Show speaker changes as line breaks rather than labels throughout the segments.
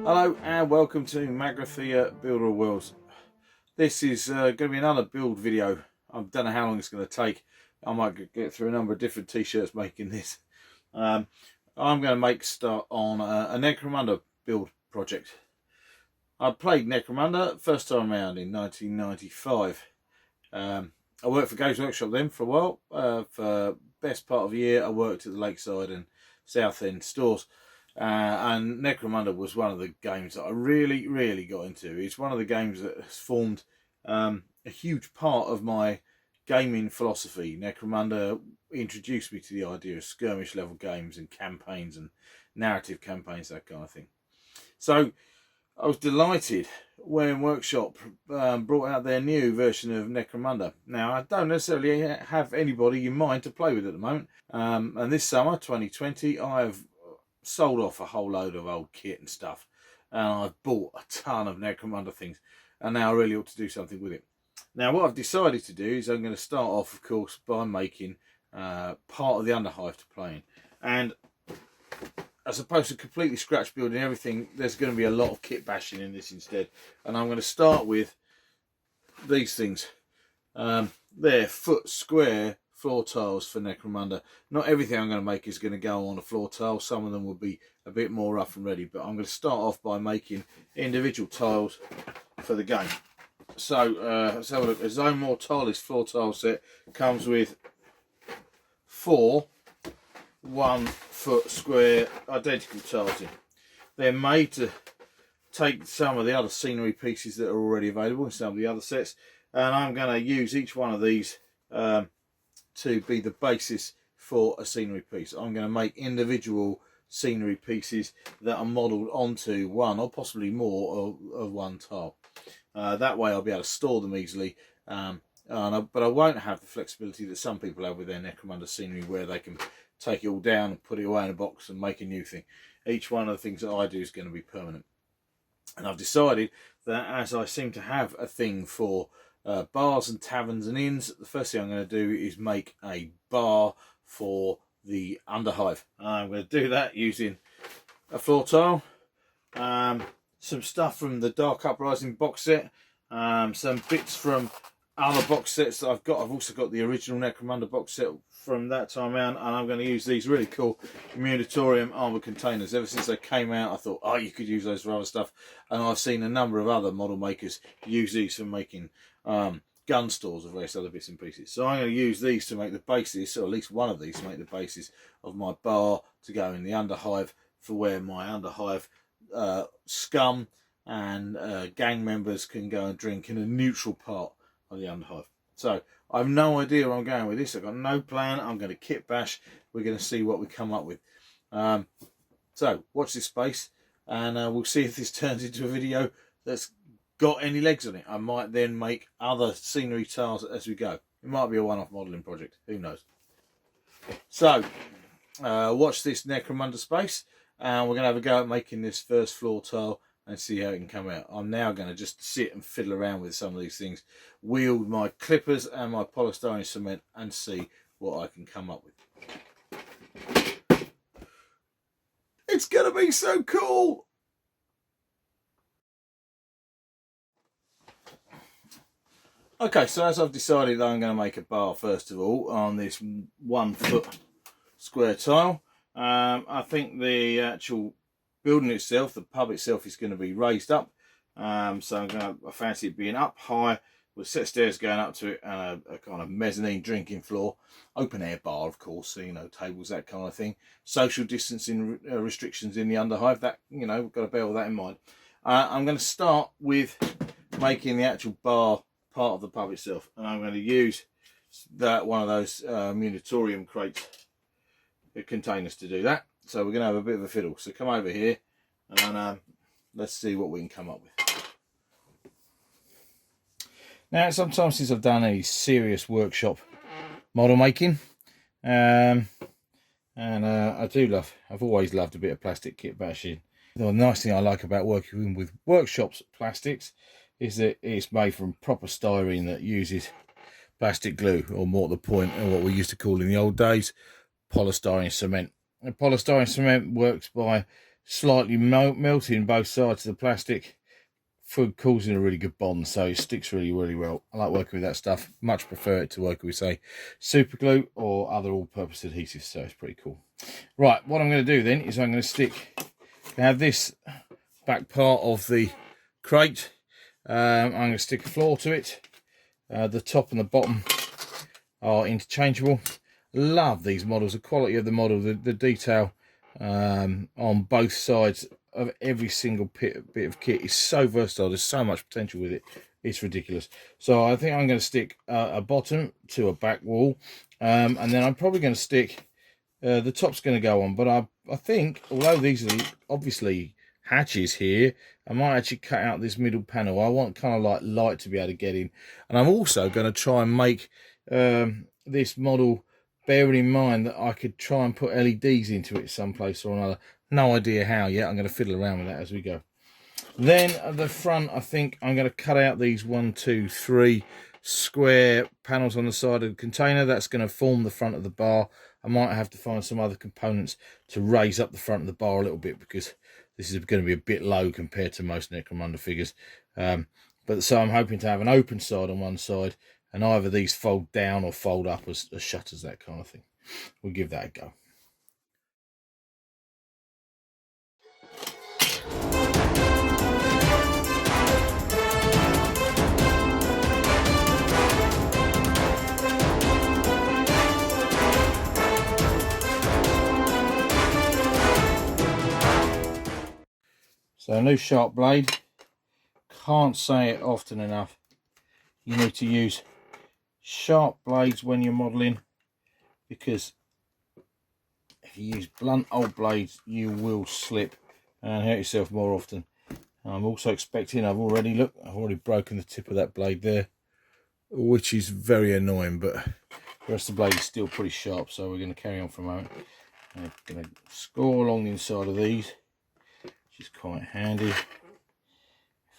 Hello and welcome to Magrathea Builder Worlds. This is going to be another build video. I don't know how long it's going to take. I might get through a number of different t-shirts making this. I'm going to make start on a Necromunda build project. I played Necromunda first time around in 1995. I worked for Games Workshop then for a while. For best part of the year I worked at the Lakeside and South End stores. And Necromunda was one of the games that I really got into. It's one of the games that has formed a huge part of my gaming philosophy. Necromunda introduced me to the idea of skirmish level games and campaigns and narrative campaigns, that kind of thing. So I was delighted when Workshop brought out their new version of Necromunda. Now, I don't necessarily have anybody in mind to play with at the moment. And this summer, 2020, I have sold off a whole load of old kit and stuff, and I've bought a ton of Necromunda things, and now I really ought to do something with it. Now what I've decided to do is I'm going to start off, of course, by making part of the Underhive to play in, and as opposed to completely scratch building everything, there's going to be a lot of kit bashing in this instead, and I'm going to start with these things. They're foot square floor tiles for Necromunda. Not everything I'm going to make is going to go on a floor tile. Some of them will be a bit more rough and ready, but I'm going to start off by making individual tiles for the game. So let's have a look. A Zone More Tiles floor tile set comes with 4 1-foot square identical tiles in. They're made to take some of the other scenery pieces that are already available in some of the other sets, and I'm going to use each one of these to be the basis for a scenery piece. I'm going to make individual scenery pieces that are modelled onto one or possibly more of one tile. That way I'll be able to store them easily, but I won't have the flexibility that some people have with their Necromunda Scenery, where they can take it all down and put it away in a box and make a new thing. Each one of the things that I do is going to be permanent. And I've decided that, as I seem to have a thing for bars and taverns and inns, the first thing I'm going to do is make a bar for the Underhive. I'm going to do that using a floor tile, some stuff from the Dark Uprising box set, some bits from other box sets that I've got. I've also got the original Necromunda box set from that time around, and I'm going to use these really cool Munitorium armor containers. Ever since they came out, I thought, oh, you could use those for other stuff, and I've seen a number of other model makers use these for making gun stores of various other bits and pieces. So I'm going to use these to make the basis, or at least one of these to make the basis of my bar to go in the Underhive, for where my Underhive scum and gang members can go and drink in a neutral part of the Underhive. So I have no idea where I'm going with this. I've got no plan. I'm going to kit bash. We're going to see what we come up with. So watch this space, and we'll see if this turns into a video that's got any legs on it. I might then make other scenery tiles as we go. It might be a one-off modelling project. Who knows? So watch this Necromunda space, and we're going to have a go at making this first floor tile and see how it can come out. I'm now going to just sit and fiddle around with some of these things, wield my clippers and my polystyrene cement, and see what I can come up with. It's going to be so cool! Okay, so as I've decided, I'm going to make a bar first of all on this 1-foot square tile. I think the actual building itself, the pub itself, is going to be raised up. So I fancy it being up high with set stairs going up to it, and a kind of mezzanine drinking floor, open air bar, of course, so, you know, tables, that kind of thing. Social distancing restrictions in the Underhive, that, you know, we've got to bear all that in mind. I'm going to start with making the actual bar part of the pub itself, and I'm going to use one of those Munitorium crates containers to do that. So we're going to have a bit of a fiddle. So come over here and let's see what we can come up with. Now, sometimes since I've done any serious workshop model making, and I've always loved a bit of plastic kit bashing. The nice thing I like about working with Workshop's plastics is that it's made from proper styrene that uses plastic glue, or more to the point, or what we used to call in the old days, polystyrene cement. And polystyrene cement works by slightly melting both sides of the plastic for causing a really good bond, so it sticks really well. I like working with that stuff. Much prefer it to working with, say, super glue or other all-purpose adhesives, so it's pretty cool. Right, what I'm going to do then is I'm going to have this back part of the crate. I'm going to stick a floor to it. The top and the bottom are interchangeable. Love these models, the quality of the model, the detail on both sides of every single bit of kit is so versatile. There's so much potential with it, it's ridiculous. So I think I'm going to stick a bottom to a back wall, and then I'm probably going to stick the top's going to go on, but I think, although these are obviously hatches here, I might actually cut out this middle panel. I want kind of like light to be able to get in, and I'm also going to try and make this model, bearing in mind that I could try and put LEDs into it someplace or another. No idea how yet. I'm going to fiddle around with that as we go. Then at the front, I think I'm going to cut out these 1, 2, 3 square panels on the side of the container. That's going to form the front of the bar. I might have to find some other components to raise up the front of the bar a little bit, because this is going to be a bit low compared to most Necromunda figures. But so I'm hoping to have an open side on one side, and either these fold down or fold up as shutters, that kind of thing. We'll give that a go. So a new sharp blade. Can't say it often enough. You need to use sharp blades when you're modelling, because if you use blunt old blades you will slip and hurt yourself more often. I'm also expecting, I've already broken the tip of that blade there, which is very annoying, but the rest of the blade is still pretty sharp, so we're going to carry on for a moment. I'm going to score along the inside of these, which is quite handy.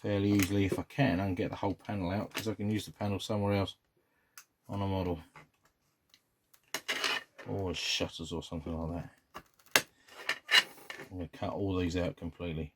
Fairly easily, if I can get the whole panel out, because I can use the panel somewhere else on a model, or as shutters or something like that. I'm going to cut all these out completely.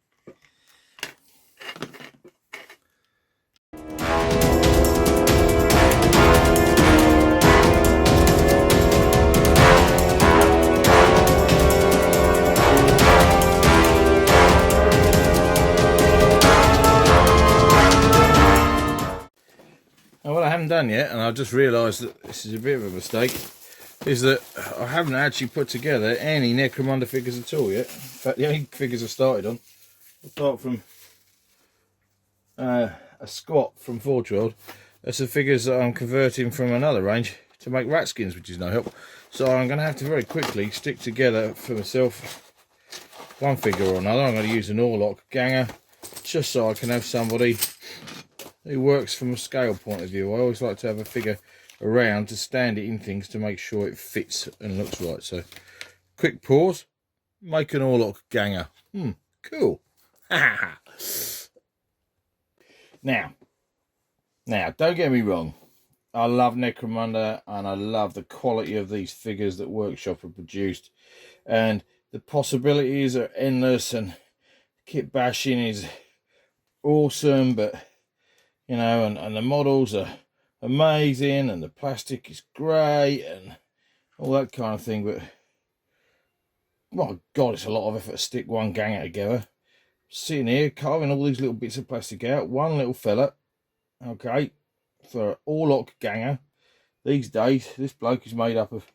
Now, what I haven't done yet, and I just realised that this is a bit of a mistake, is that I haven't actually put together any Necromunda figures at all yet. In fact, the only figures I started on, apart from a squat from Forge World, are some figures that I'm converting from another range to make rat skins, which is no help. So I'm going to have to very quickly stick together for myself one figure or another. I'm going to use an Orlock ganger, just so I can have somebody who works from a scale point of view. I always like to have a figure around to stand it in things to make sure it fits and looks right. So, quick pause, make an Orlock ganger. Cool. Now, don't get me wrong. I love Necromunda and I love the quality of these figures that Workshop have produced. And the possibilities are endless, and kit bashing is awesome, but you know, and the models are amazing, and the plastic is great, and all that kind of thing. But my God, it's a lot of effort to stick one ganger together. Sitting here carving all these little bits of plastic out, one little fella, okay, for Orlock ganger. These days, this bloke is made up of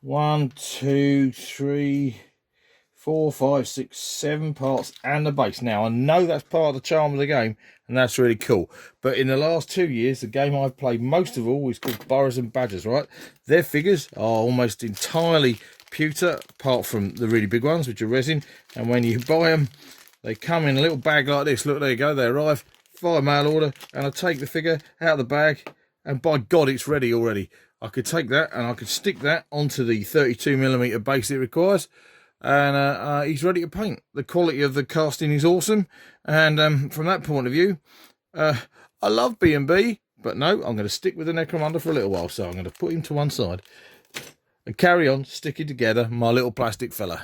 1, 2, 3, 4, 5, 6, 7 parts and the base. Now, I know that's part of the charm of the game, and that's really cool. But in the last 2 years, the game I've played most of all is called Burrows and Badgers, right? Their figures are almost entirely pewter, apart from the really big ones, which are resin. And when you buy them, they come in a little bag like this. Look, there you go. They arrive via mail order, and I take the figure out of the bag, and by God, it's ready already. I could take that and I could stick that onto the 32mm base it requires, and he's ready to paint. The quality of the casting is awesome, and from that point of view, I love B&B, but no, I'm going to stick with the Necromunda for a little while. So I'm going to put him to one side and carry on sticking together my little plastic fella.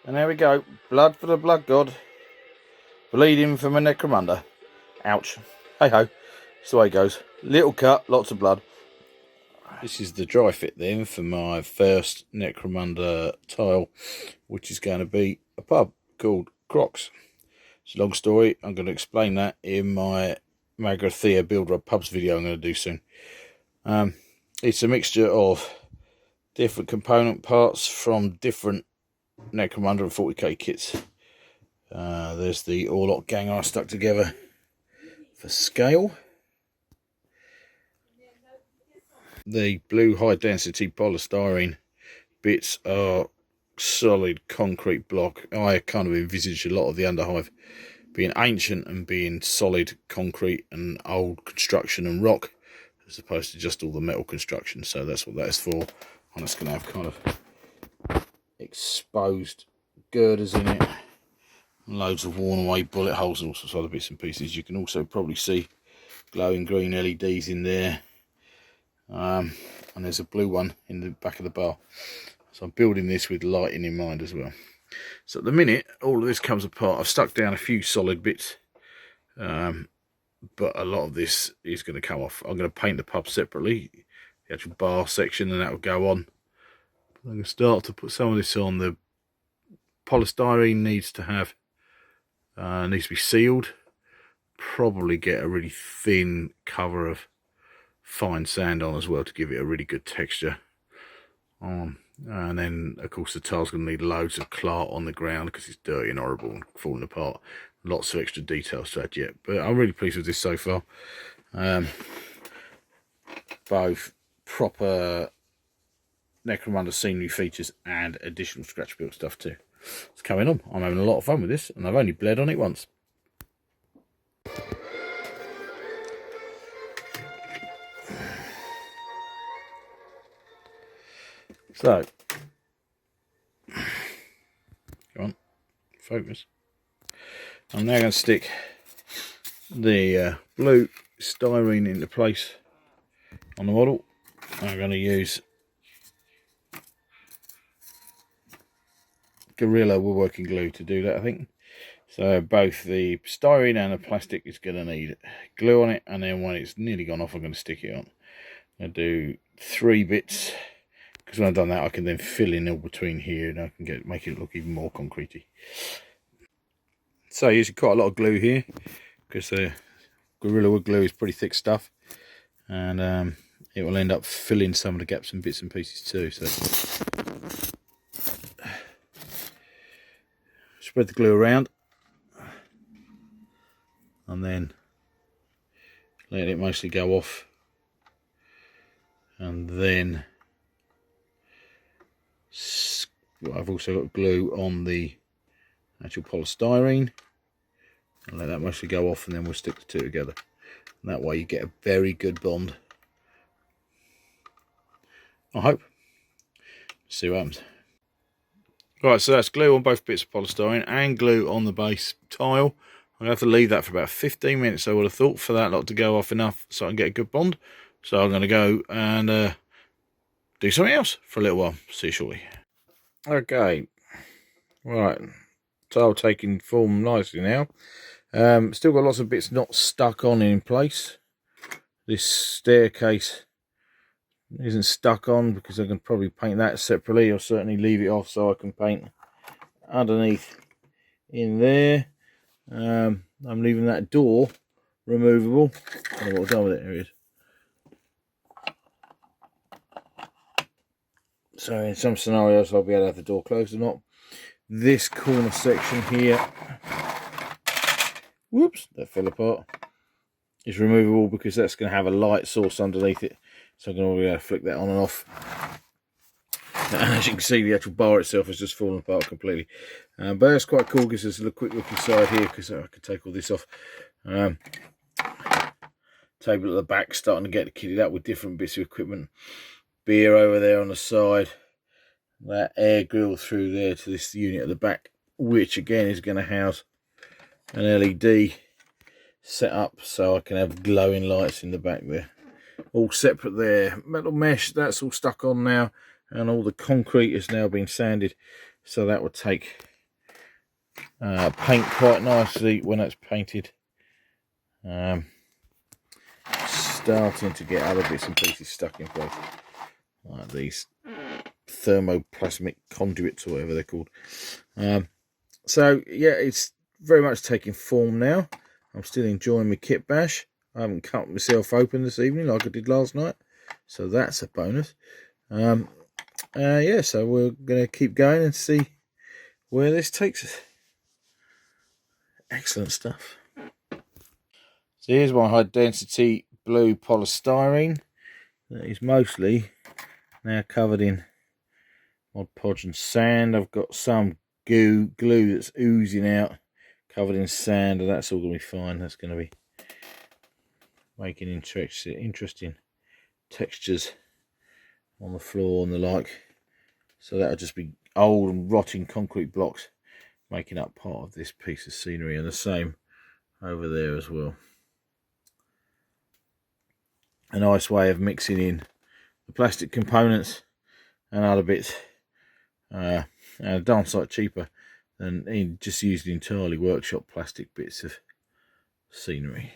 And there we go. Blood for the blood god. Bleeding from a Necromunda. Ouch. Hey ho. That's the way it goes. Little cut, lots of blood. This is the dry fit then for my first Necromunda tile, which is going to be a pub called Crocs. It's a long story. I'm going to explain that in my Magrathea Builder of Pubs video I'm going to do soon. It's a mixture of different component parts from different Necromunda and 40k kits. There's the Orlok gang I stuck together for scale. The blue high density polystyrene bits are solid concrete block. I kind of envisage a lot of the underhive being ancient and being solid concrete and old construction and rock, as opposed to just all the metal construction. So that's what that is for. I'm just going to have kind of exposed girders in it, loads of worn away bullet holes and all sorts of other bits and pieces. You can also probably see glowing green LEDs in there. And there's a blue one in the back of the bar. So I'm building this with lighting in mind as well. So at the minute, all of this comes apart. I've stuck down a few solid bits, but a lot of this is going to come off. I'm going to paint the pub separately, the actual bar section, and that will go on. I'm going to start to put some of this on. The polystyrene needs to have, needs to be sealed. Probably get a really thin cover of fine sand on as well to give it a really good texture on. And then of course the tile's going to need loads of clart on the ground because it's dirty and horrible and falling apart. Lots of extra details to add yet, but I'm really pleased with this so far. Both proper Necromunda Scenery features and additional scratch built stuff too. It's coming on. I'm having a lot of fun with this, and I've only bled on it once. So, come on, focus. I'm now going to stick the blue styrene into place on the model. I'm going to use Gorilla woodworking glue to do that, I think. So both the styrene and the plastic is going to need glue on it, and then when it's nearly gone off, I'm going to stick it on. I'm going to do 3 bits. Because when I've done that, I can then fill in all between here, and I can make it look even more concretey. So using quite a lot of glue here, because the Gorilla Wood glue is pretty thick stuff, and it will end up filling some of the gaps and bits and pieces too. So spread the glue around, and then let it mostly go off, and then I've also got glue on the actual polystyrene, and let that mostly go off, and then we'll stick the two together, and that way you get a very good bond, I hope. Let's see what happens. Right, so that's glue on both bits of polystyrene and glue on the base tile. I'm going to have to leave that for about 15 minutes, I would have thought, for that lot to go off enough so I can get a good bond. So I'm going to go and do something else for a little while. See you shortly. Okay, right, tile taking form nicely now. Still got lots of bits not stuck on in place. This staircase isn't stuck on because I can probably paint that separately, or certainly leave it off so I can paint underneath in there. I'm leaving that door removable. I don't know what I've done with it. Here it is. So in some scenarios I'll be able to have the door closed or not. This corner section here, whoops, that fell apart, is removable because that's going to have a light source underneath it. So I'm going to flick that on and off. And as you can see, the actual bar itself has just fallen apart completely. But that's quite cool because there's a quick look inside here, because I can take all this off. Table at the back, starting to get kitted out with different bits of equipment. Beer over there on the side. That air grill through there to this unit at the back, which again is going to house an LED set up so I can have glowing lights in the back there. All separate there. Metal mesh, that's all stuck on now, and all the concrete has now been sanded, so that will take paint quite nicely when it's painted. Starting to get other bits and pieces stuck in place, like these thermoplasmic conduits or whatever they're called. So yeah, it's very much taking form now. I'm still enjoying my kit bash. I haven't cut myself open this evening like I did last night, so that's a bonus. Yeah, so we're going to keep going and see where this takes us. Excellent stuff. So here's my high density blue polystyrene that is mostly now covered in Mod Podge and sand. I've got some glue that's oozing out, covered in sand, and that's all going to be fine. That's going to be making interesting textures on the floor and the like. So that'll just be old and rotting concrete blocks making up part of this piece of scenery, and the same over there as well. A nice way of mixing in the plastic components and other bits, and a darn sight cheaper than just using entirely workshop plastic bits of scenery.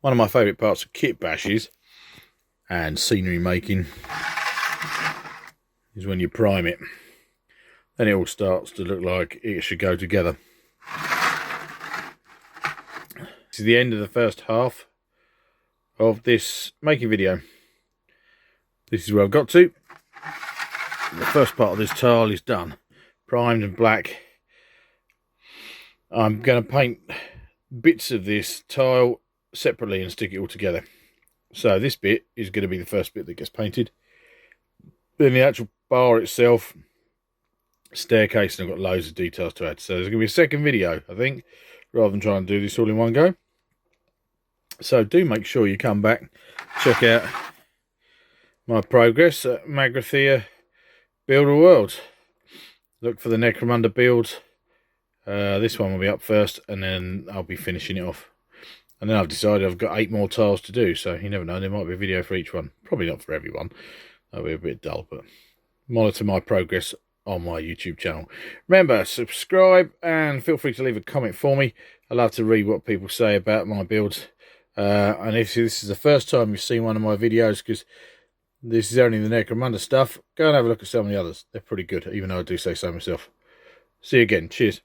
One of my favourite parts of kit bashes and scenery making is when you prime it. Then it all starts to look like it should go together. This is the end of the first half of this making video. This is where I've got to. The first part of this tile is done, primed and black. I'm going to paint bits of this tile separately and stick it all together. So this bit is going to be the first bit that gets painted. Then the actual bar itself, staircase, and I've got loads of details to add. So there's going to be a second video, I think, rather than trying to do this all in one go. So do make sure you come back, check out my progress at Magrathea Builder World. Look for the Necromunda build. This one will be up first, and then I'll be finishing it off. And then I've decided I've got 8 more tiles to do, so you never know, there might be a video for each one. Probably not for everyone, that'll be a bit dull, but monitor my progress on my YouTube channel. Remember, subscribe and feel free to leave a comment for me. I love to read what people say about my builds. And if this is the first time you've seen one of my videos, because this is only the Necromunda stuff, go and have a look at some of the others. They're pretty good, even though I do say so myself. See you again. Cheers.